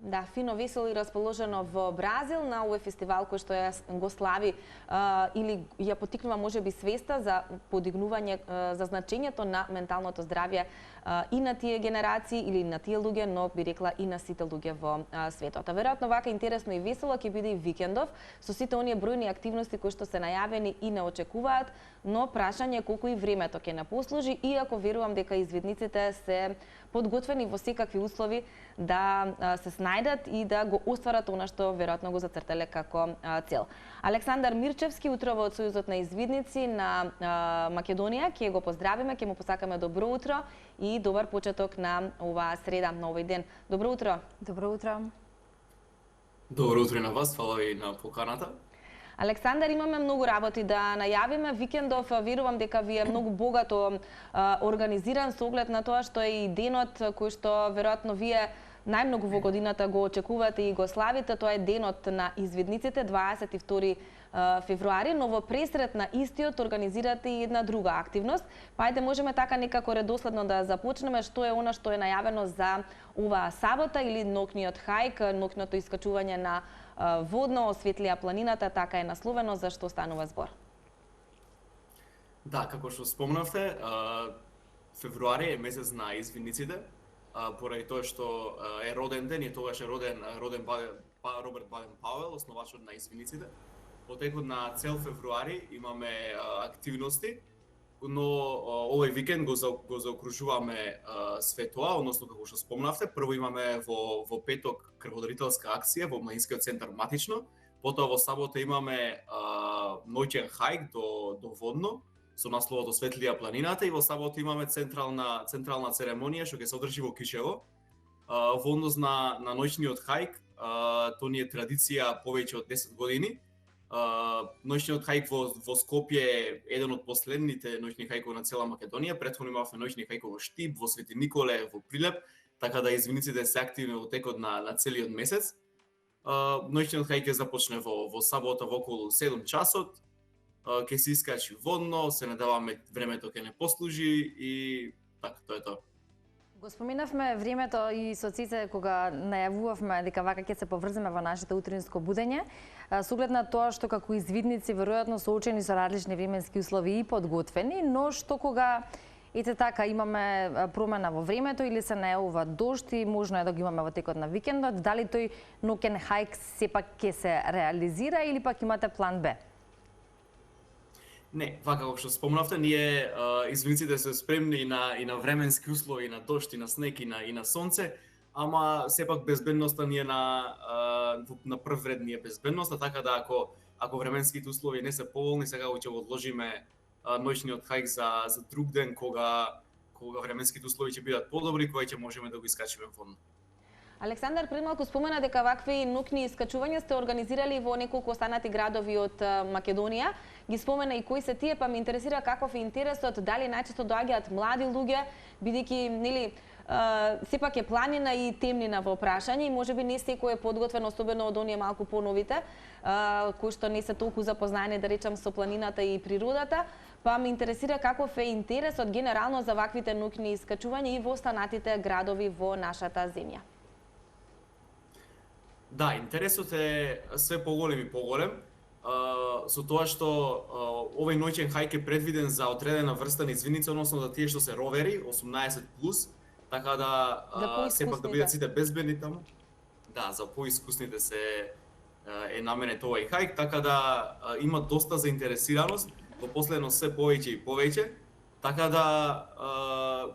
Да, фино, весело и расположено во Бразил на овој фестивал кој што ја го слави или ја поттикнува можеби свеста за подигнување за значењето на менталното здравје и на тие генерации или на тие луѓе, но би рекла и на сите луѓе во светот. Веројатно вака интересно и весело ќе биде и викендов со сите оние бројни активности кои што се најавени и не очекуваат, но прашање е колку и времето ќе не послужи, иако верувам дека изведниците се подготвени во секакви услови да се снајдат и да го остварат она што веројатно го зацртале како цел. Александар Мирчевски, утрово од Сојузот на извидници на Македонија, ќе го поздравиме, ќе му посакаме добро утро и добар почеток на оваа среда, на овој ден. Добро утро. Добро утро. Добро утро на вас, фала и на поканата. Александар, имаме многу работи да најавиме. Викендов верувам дека ви е многу богато организиран со оглед на тоа што е и денот кој што веројатно вие најмногу во годината го очекувате и го славите. Тоа е денот на извидниците, 22 февруари, но во пресрет на истиот организирате и една друга активност. Па ајде можеме така некако редоследно да започнеме. Што е она што е најавено за оваа сабота или ноќниот хајк, ноќното искачување на водно, осветлија планината, така е насловено, за што станува збор? Да, како што спомнавте, февруари е месец на извидниците, поради тоа што е роден ден и тогаш е роден Роберт Баден Пауел, основачот на извидниците. Во текот на цел февруари имаме активности, но овој викенд го заокружуваме све тоа, односно како што спомнавте, прво имаме во петок крводарителска акција во Младинскиот центар Матично, потоа во сабота имаме ноќен хајк до Водно со насловот Осветлија планината и во сабота имаме централна церемонија што ќе се одржи во Кичево. Во однос на ноќниот хајк, тоа ни е традиција повеќе од 10 години. Ноќниот хајк во Скопје е еден од последните ноќни хајкови на цела Македонија. Претходно имавме ноќни хајкови во Штип, во Свети Николе, во Прилеп, така да извидниците се активни во текот на целиот месец. Ноќниот хајк ќе започне во сабота во околу 7 часот. Ќе се искачи водно, се надеваме времето ќе не послужи и така, тоа е тоа. Го споминавме времето и со Цице кога најавувавме дека вака ќе се поврземе во нашето утринско будење, со оглед на тоа што како извидници веројатно соочени со различни временски услови и подготвени, но што кога ете така имаме промена во времето или се најавува дожд и можно е да го имаме во текот на викендот, дали тој ноќен хајк сепак ќе се реализира или пак имате план Б? Не, вака како што спомнавте, ние извидниците се спремни и на временски услови, и на дожд, и на снег, и на сонце, ама сепак безбедноста ни е на прв ред ни е безбедноста, така да ако временските услови не се поволни, сега ќе го одложиме ноќниот хајк за друг ден кога временските услови ќе бидат подобри, кога ќе можеме да го искачиме водно. Александар пред малку спомена дека вакви ноќни искачувања сте организирали во неколку останати градови од Македонија. Ги спомена и кои се тие, па ме интересира каков е интересот, дали најчесто доаѓаат млади луѓе, бидејќи нели сепак е планина и темнина во прашање и можеби не секој е подготвен, особено од оние малку поновите, кои што не се толку запознаени, да речам, со планината и природата, па ме интересира каков е интересот генерално за ваквите ноќни искачувања и во останатите градови во нашата земја. Да, интересот е све поголем и поголем, со тоа што овој ноќен хајк е предвиден за одредена врста на извидници, односно за тие што се ровери, 18+, така да сепак да бидат сите безбедни таму. Да, за поискусните е наменет овој хајк, така да има доста заинтересираност, во последно се повеќе и повеќе. Така да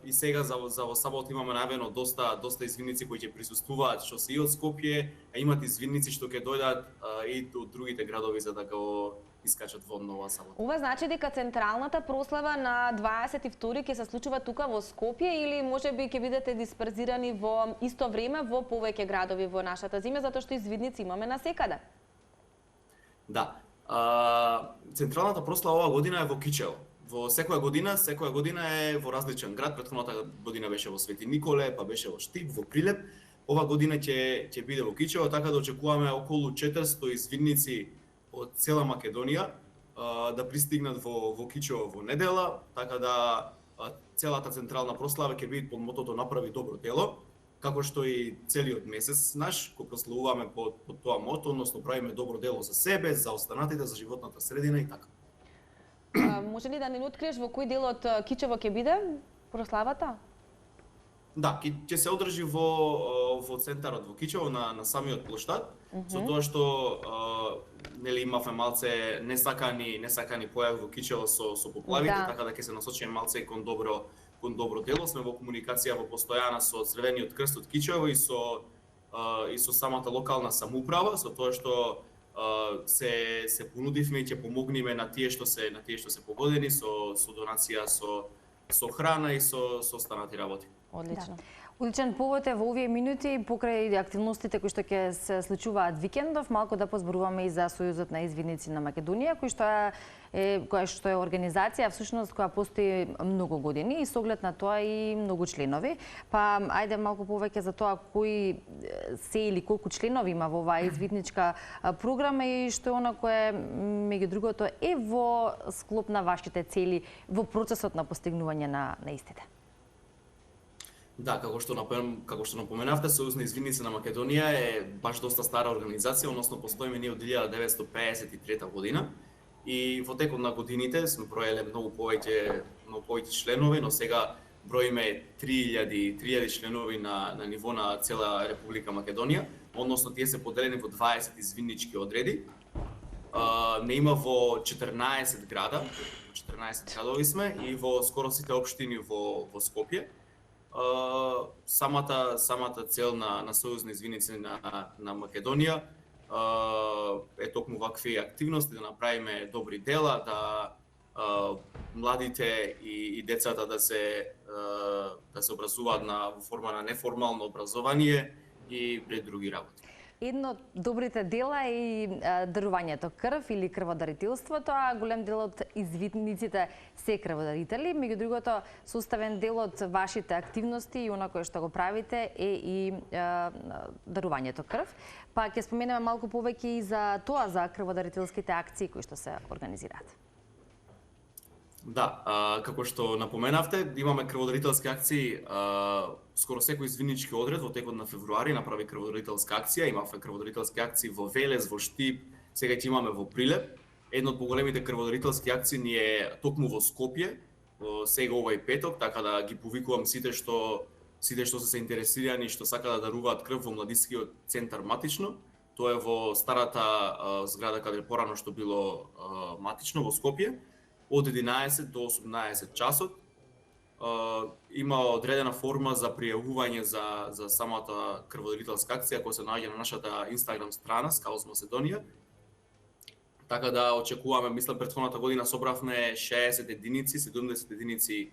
и сега за во сабота имаме најавено доста извидници кои ќе присуствуваат, што се и од Скопје, а имат извидници што ќе дојдат и од другите градови за да го искачат водно оваа сабота. Ова значи дека централната прослава на 22 ќе се случува тука во Скопје или можеби ќе бидете дисперзирани во исто време во повеќе градови во нашата земја, затоа што извидници имаме насекаде? Да. Централната прослава оваа година е во Кичево. Во секоја година е во различен град. Претходната година беше во Свети Николе, па беше во Штип, во Прилеп. Ова година ќе биде во Кичево, така да очекуваме околу 400 извидници од цела Македонија да пристигнат во Кичево во недела, така да целата централна прослава ќе биде под мотото "Направи добро дело", како што и целиот месец наш, кој прославуваме по тоа мото, односно правиме добро дело за себе, за останатите, за животната средина и така. Може ли да не откриеш во кој дел од Кичево ќе биде прославата? Да, ќе се одржи во центарот во Кичево на самиот плоштад, со тоа што нели имавме малце несакани појави во Кичево со поплавите, така да ќе се насочиме малце кон добро дело. Сме во комуникација во постојана со Црвениот крст од Кичево и со самата локална самоуправа, со тоа што се понудивме и ќе помогнеме на тие што се погодени со донација со храна и со останати работи. Одлично. Одличен повод е во овие минути покрај активностите кои што ќе се случуваат викендов, малку да позборуваме и за Сојузот на извидници на Македонија, која што е организација всушност која постои многу години и со оглед на тоа и многу членови. Па ајде малку повеќе за тоа кои се или колку членови има во оваа извидничка програма и што е она кое меѓу другото е во склоп на вашите цели во процесот на постигнување на истите. Да, како што напоменавте, Сојуз на извидници на Македонија е баш доста стара организација, односно постоиме ние од 1953 година и во текот на годините сме броеле многу повеќе членови, но сега броиме 3000 членови на ниво на цела Република Македонија, односно тие се поделени во 20 извиднички одреди. Не има во 14 града, 14 градови сме и во скоро сите општини во Скопје. Самата цел на Сојуз на извидници на Македонија е токму вакви активности, да направиме добри дела, да младите и децата да се образуваат во форма на неформално образование и пред други работи. Едно од добрите дела е дарувањето крв или крводарителството, а голем дел од извидниците се крводарители. Меѓу другото, составен дел од вашите активности и она кое што го правите е и дарувањето крв. Па ќе споменеме малку повеќе и за тоа, за крводарителските акции кои што се организираат. Да, како што напоменавте, имаме крводарителски акции. Скоро секој извиднички одред во текот на февруари направи крводарителска акција. Имавме крводарителски акции во Велес, во Штип, сега ќе имаме во Прилеп. Една од поголемите крводарителски акции ни е токму во Скопје, сега овој петок, така да ги повикувам сите што се интересирани и што сака да даруваат крв во младинскиот центар Матично. Тоа е во старата зграда каде порано што било Матично во Скопје. Од 11 до 18 часот. Има одредена форма за пријавување за самата крводарителска акција која се наоѓа на нашата Инстаграм страна Scouts Macedоnia. Така да очекуваме, мислам претходната година собравме 60 единици, 70 единици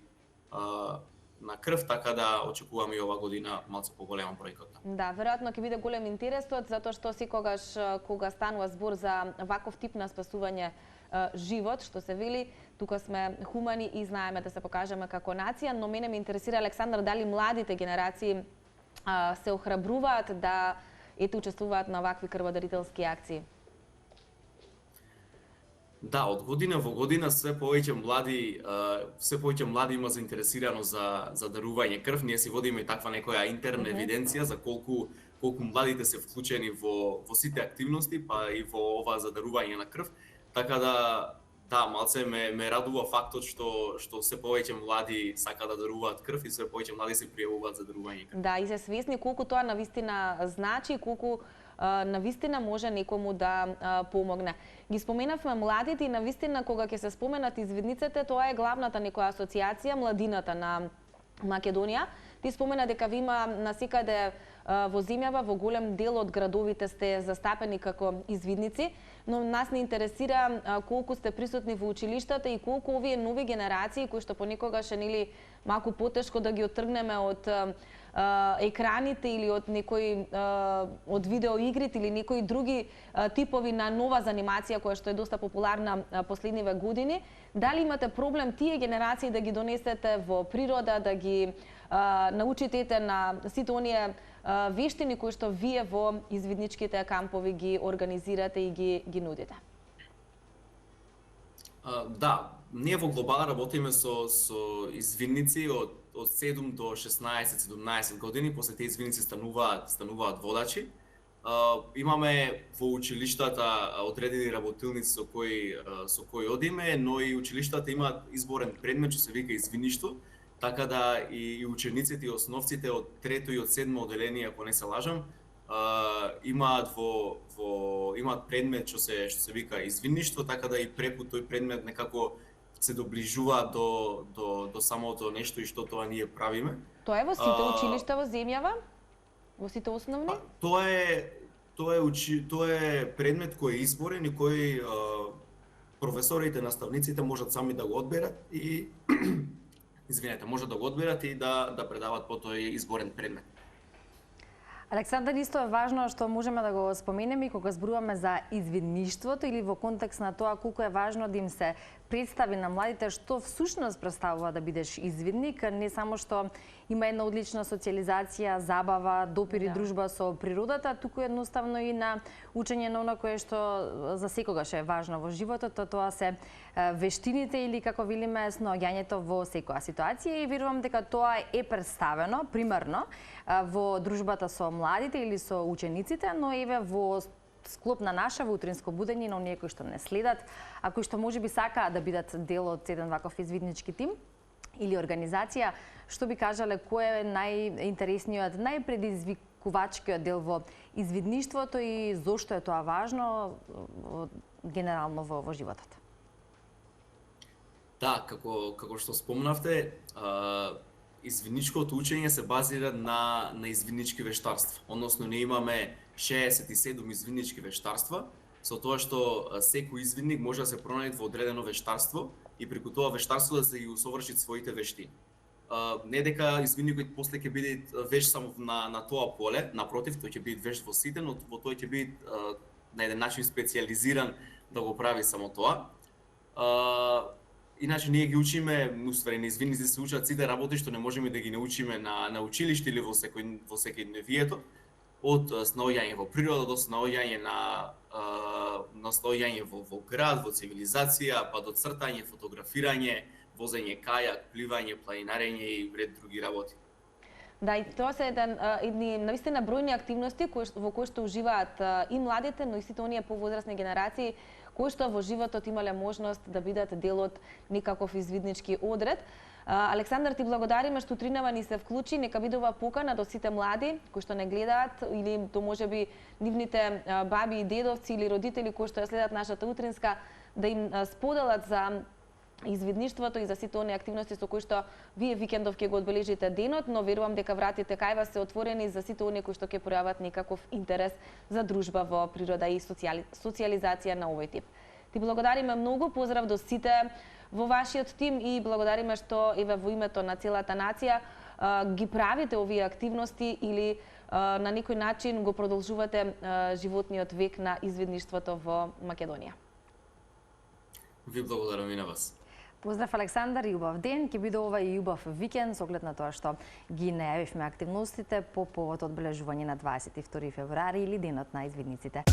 на крв, така да очекуваме и ова година малку поголема бројката. Да, веројатно ќе биде голем интересот, затоа што секогаш кога станува збор за ваков тип на спасување живот, што се вели, тука сме хумани и знаеме да се покажеме како нација, но мене ме интересира, Александар, дали младите генерации се охрабруваат да учествуваат на вакви крводарителски акции? Да, од година во година се повеќе млади има заинтересирано за дарување крв. Ние си водиме таква некоја интерна евиденција за колку младите се вклучени во сите активности, па и во ова за дарување на крв. Така да, малце ме радува фактот што се повеќе млади сака да даруваат крв и се повеќе млади се пријавуваат за дарување крв. Да, и се свесни колку тоа навистина значи, колку навистина може некому да помогне. Ги споменавме младите и навистина кога ќе се споменат извидниците, тоа е главната некоја асоциација, младината на Македонија. Ти спомена дека ви има насекаде во земјава, во голем дел од градовите сте застапени како извидници, но нас не интересира колку сте присутни во училиштата и колку овие нови генерации кои што понекогаш е нели малку потешко да ги оттргнеме од екраните или од некои од видеоигрите или некои други типови на нова занимација која што е доста популарна последниве години. Дали имате проблем тие генерации да ги донесете во природа, да ги научите на сите оние вештини кои што вие во извидничките кампови ги организирате и ги нудите? Да, ние во Глобала работиме со извинници од 7 до 16-17 години, после тие извинници стануваат водачи. Имаме во училиштата одредени работилници со кои одиме, но и училиштата имаат изборен предмет што се вика извинништво, така да и учениците и основците од 3-то и од 7-мо одделение, ако не се лажам, имаат имаат предмет што се вика извинништво, така да и преку тој предмет некако се доближуваат до самото нешто и што тоа ние правиме. Тоа е во сите училишта во земјава? Во сите основни? Тоа е предмет кој е изборен и кој професорите, наставниците можат сами да го одберат и можат да го одберат и да предават по тој изборен предмет. Александар, исто е важно што можеме да го споменеме и кога зборуваме за извидништвото или во контекст на тоа колку е важно да им се представи на младите што всушност представува да бидеш извидник, не само што има една одлична социализација, забава, допир и дружба со природата, туку едноставно и на учење на она кое што за секогаш е важно во животот, тоа се вештините или како велиме снаоѓањето во секоја ситуација и верувам дека тоа е представено примерно во дружбата со младите или со учениците, но еве во склоп на наше утринско будење на оние кои што не следат, а кои што можеби сакаат да бидат дел од еден ваков извиднички тим или организација, што би кажале кој е најинтересниот, најпредизвикувачкиот дел во извидништвото и зошто е тоа важно генерално во животот? Да, како што спомнавте, извидничкото учење се базира на извиднички вештарства. Односно, ние имаме 67 извиднички вештарства, со тоа што секој извидник може да се пронајде во одредено вештарство и преку тоа вештарство да се ги усоврши своите вештини. Не дека извидникот после ќе биде вешт само на тоа поле, напротив, тој ќе биде вешт во сите, но во тој ќе биде на еден начин специјализиран да го прави само тоа. Иначе ние ги учиме, уствари на извидници се учат сите работи што не можеме да ги научиме на училиште или во секојдневието, од снаоѓање во природа до снаоѓање на снаоѓање во град, во цивилизација, па до цртање, фотографирање, возење кајак, пливање, планинарење и ред други работи. Да, и тоа се едни навистина бројни активности во кои што уживаат и младите, но и сите оние повозрасни генерации кои што во животот имале можност да бидат дел од некаков извиднички одред. Александар, ти благодариме што утринава ни се вклучи, нека бидува покана до сите млади кои што не гледаат или до можеби нивните баби и дедовци или родители кои што ја следат нашата утринска да им споделат за извидништвото и за сите оние активности со кои што вие викендов ќе го одбележите денот, но верувам дека вратите кај вас се отворени за сите оние кои што ќе пројават некаков интерес за дружба во природа и социализација на овој тип. Ти благодариме многу, поздрав до сите во вашиот тим и благодариме што еве во името на целата нација ги правите овие активности или на некој начин го продолжувате животниот век на извидништвото во Македонија. Ви благодарам и на вас. Поздрав, Александар, и убав ден. Ќе биде ова и убав викенд, со оглед на тоа што ги најавивме активностите по повод одбележување на 22 февруари или денот на извидниците.